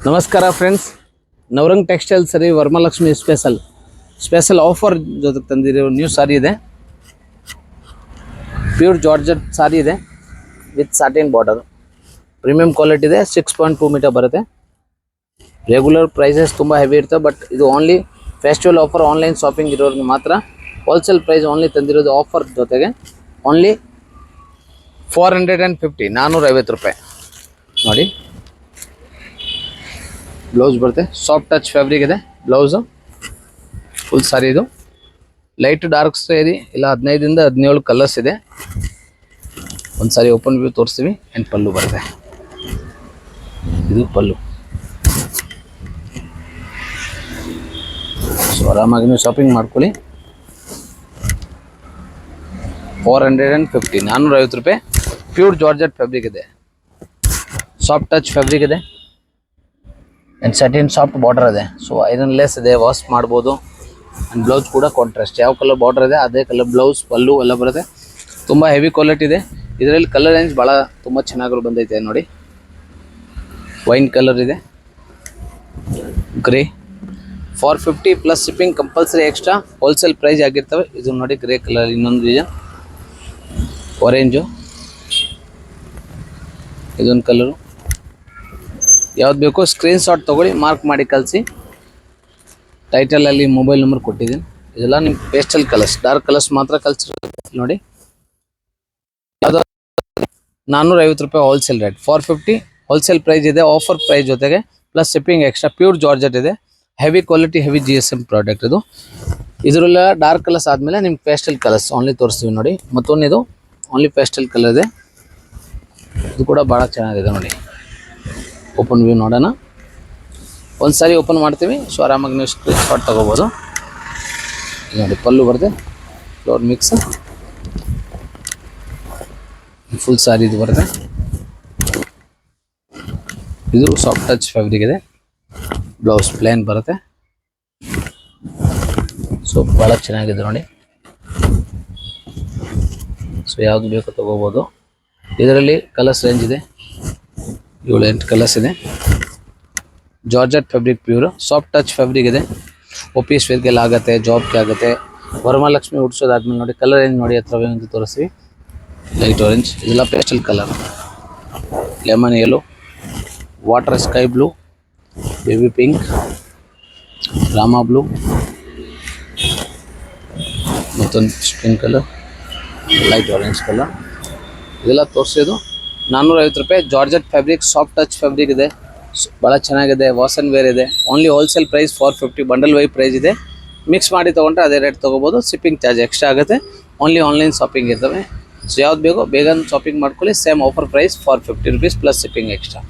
ನಮಸ್ಕಾರ friends, Navrang textile ಸರಿ Varamahalakshmi special offer ಜೊತೆಗೆ ತಂದಿರೋ ನ್ಯೂ ಸಾರಿ ಇದೆ. ಪ್ಯೂರ್ ಜಾರ್ಜೆಟ್ ಸಾರಿ ಇದೆ with satin border. Premium quality ಇದೆ. 6.2 ಮೀಟರ್ ಬರುತ್ತೆ. ರೆಗ್ಯುಲರ್ ಪ್ರೈಸಸ್ ತುಂಬ ಹೆವಿ ಇರ್ತವೆ, ಬಟ್ ಇದು only festival offer. Online shopping ಇರೋರಿಗೆ ಮಾತ್ರ ಹೋಲ್ಸೇಲ್ ಪ್ರೈಸ್ ಓನ್ಲಿ ತಂದಿರೋದು. ಆಫರ್ ಜೊತೆಗೆ ಓನ್ಲಿ 450 ರೂಪಾಯಿ ನೋಡಿ. ಬ್ಲೌಸ್ ಬರುತ್ತೆ, ಸಾಫ್ಟ್ ಟಚ್ ಫ್ಯಾಬ್ರಿಕ್ ಇದೆ ಬ್ಲೌಸು. ಫುಲ್ ಸಾರಿ ಇದು ಲೈಟ್ ಡಾರ್ಕ್ ಸೇರಿ ಇಲ್ಲ 15 ಇಂದ 17 ಕಲರ್ಸ್ ಇದೆ. ಒಂದು ಸಾರಿ ಓಪನ್ ವ್ಯೂ ತೋರಿಸ್ತೀವಿ. ಆ್ಯಂಡ್ ಪಲ್ಲು ಬರುತ್ತೆ. ಇದು ಪಲ್ಲು. ಸೊ ಆರಾಮಾಗಿ ನೀವು ಶಾಪಿಂಗ್ ಮಾಡ್ಕೊಳ್ಳಿ. 450 ರೂಪಾಯಿ. ಪ್ಯೂರ್ ಜಾರ್ಜೆಟ್ ಫ್ಯಾಬ್ರಿಕ್ ಇದೆ. ಸಾಫ್ಟ್ ಟಚ್ ಫ್ಯಾಬ್ರಿಕ್ ಇದೆ. ಆ್ಯಂಡ್ ಸಟಿನ್ ಸಾಫ್ಟ್ ಬಾರ್ಡರ್ ಇದೆ. ಸೊ ಐರನ್ ಲೆಸ್ ಇದೆ, ವಾಶ್ ಮಾಡ್ಬೋದು. ಆ್ಯಂಡ್ ಬ್ಲೌಸ್ ಕೂಡ ಕಾಂಟ್ರಾಸ್ಟ್. ಯಾವ ಕಲರ್ ಬಾರ್ಡರ್ ಇದೆ ಅದೇ ಕಲರ್ ಬ್ಲೌಸ್, ಪಲ್ಲು ಎಲ್ಲ ಬರುತ್ತೆ. ತುಂಬ ಹೆವಿ ಕ್ವಾಲಿಟಿ ಇದೆ. ಇದರಲ್ಲಿ ಕಲರ್ ರೇಂಜ್ ಭಾಳ ತುಂಬ ಚೆನ್ನಾಗಿ ಬಂದೈತೆ ನೋಡಿ. ವೈನ್ ಕಲರ್ ಇದೆ, grey. 450 plus shipping compulsory extra. Wholesale price ಆಗಿರ್ತವೆ. ಇದು ನೋಡಿ ಗ್ರೇ ಕಲರ್. ಇನ್ನೊಂದು ರೀಸನ್ ಆರೆಂಜು, ಇದೊಂದು ಕಲರು. ಯಾವ್ದು ಬೇಕೋ ಸ್ಕ್ರೀನ್ ಶಾಟ್ ತೊಗೊಳ್ಳಿ, ಮಾರ್ಕ್ ಮಾಡಿ ಕಳಿಸಿ. ಟೈಟಲಲ್ಲಿ ಮೊಬೈಲ್ ನಂಬರ್ ಕೊಟ್ಟಿದ್ದೀನಿ. ಇದೆಲ್ಲ ನಿಮ್ಮ ಪೇಸ್ಟಲ್ ಕಲರ್ಸ್, ಡಾರ್ಕ್ ಕಲರ್ಸ್ ಮಾತ್ರ ಕಳಿಸಿರುತ್ತೆ ನೋಡಿ. ಯಾವುದು 450 ರೂಪಾಯಿ ಹೋಲ್ಸೇಲ್ ರೇಟ್. 450 ಹೋಲ್ಸೇಲ್ ಪ್ರೈಸ್ ಇದೆ. ಆಫರ್ ಪ್ರೈಸ್ ಜೊತೆಗೆ plus shipping extra. Pure georgette ಇದೆ. Heavy quality, heavy GSM product ಇದು. ಇದರಲ್ಲ ಡಾರ್ಕ್ ಕಲರ್ಸ್ ಆದಮೇಲೆ ನಿಮ್ಮ ಪೇಸ್ಟಲ್ ಕಲರ್ಸ್ ಓನ್ಲಿ ತೋರಿಸ್ತೀವಿ ನೋಡಿ. ಮತ್ತೊಂದು ಇದು ಓನ್ಲಿ ಪೇಸ್ಟಲ್ ಕಲರ್ ಇದೆ. ಇದು ಕೂಡ ಭಾಳ ಚೆನ್ನಾಗಿದೆ ನೋಡಿ. ಓಪನ್ ವ್ಯೂ ನೋಡೋಣ. ಒಂದು ಸಾರಿ ಓಪನ್ ಮಾಡ್ತೀವಿ. ಸೊ ಆರಾಮಾಗಿ ನೀವು ಸ್ಕ್ರೀನ್ ಶಾಟ್ ತೊಗೋಬೋದು ನೋಡಿ. ಪಲ್ಲು ಬರುತ್ತೆ, ಫ್ಲೋರ್ ಮಿಕ್ಸ್. ಫುಲ್ ಸಾರಿ ಇದು ಬರುತ್ತೆ. ಇದು ಸಾಫ್ಟ್ ಟಚ್ ಫ್ಯಾಬ್ರಿಕ್ ಇದೆ. ಬ್ಲೌಸ್ ಪ್ಲೇನ್ ಬರುತ್ತೆ. ಸೊ ಭಾಳ ಚೆನ್ನಾಗಿದೆ ನೋಡಿ. ಸೊ ಯಾವುದು ಬೇಕೋ ತೊಗೋಬೋದು. ಇದರಲ್ಲಿ ಕಲರ್ಸ್ ರೇಂಜ್ ಇದೆ. 7-8 ಕಲರ್ಸ್ ಇದೆ. Georgette fabric pure soft touch fabric ಇದೆ. ಆಫೀಸ್ ವೇರ್ಗೆಲ್ಲ ಆಗುತ್ತೆ, ಜಾಬ್ಗೆ ಆಗುತ್ತೆ. ವರಮಹಾಲಕ್ಷ್ಮಿ ಉಡ್ಸೋದಾದ್ಮೇಲೆ ನೋಡಿ ಕಲರ್ ರೇಂಜ್ ನೋಡಿ. ಹತ್ರ ಅಂತ ತೋರಿಸ್ತೀವಿ. ಲೈಟ್ ಆರೆಂಜ್, ಇದೆಲ್ಲ pastel colour. Lemon yellow, water sky blue, baby pink, Rama blue, ಮತ್ತೊಂದು skin colour, light orange colour. ಇದೆಲ್ಲ ತೋರಿಸೋದು 450 ರೂಪಾಯಿ. Georgette fabric, soft touch fabric ಇದೆ. ಭಾಳ ಚೆನ್ನಾಗಿದೆ. ವಾಸನ್ ವೇರ್ ಇದೆ. Only wholesale price 450. Bundle wise price ಇದೆ. ಮಿಕ್ಸ್ ಮಾಡಿ ತೊಗೊಂಡ್ರೆ ಅದೇ ರೇಟ್ ತೊಗೋಬೋದು. ಶಿಪ್ಪಿಂಗ್ ಚಾರ್ಜ್ ಎಕ್ಸ್ಟ್ರಾ ಆಗುತ್ತೆ. ಓನ್ಲಿ ಆನ್ಲೈನ್ ಶಾಪಿಂಗ್ ಇರ್ತವೆ. ಸೊ ಯಾವ್ದು ಬೇಕೋ ಬೇಗ ಶಾಪಿಂಗ್ ಮಾಡ್ಕೊಳ್ಳಿ. Same offer price 450 rupees plus shipping extra.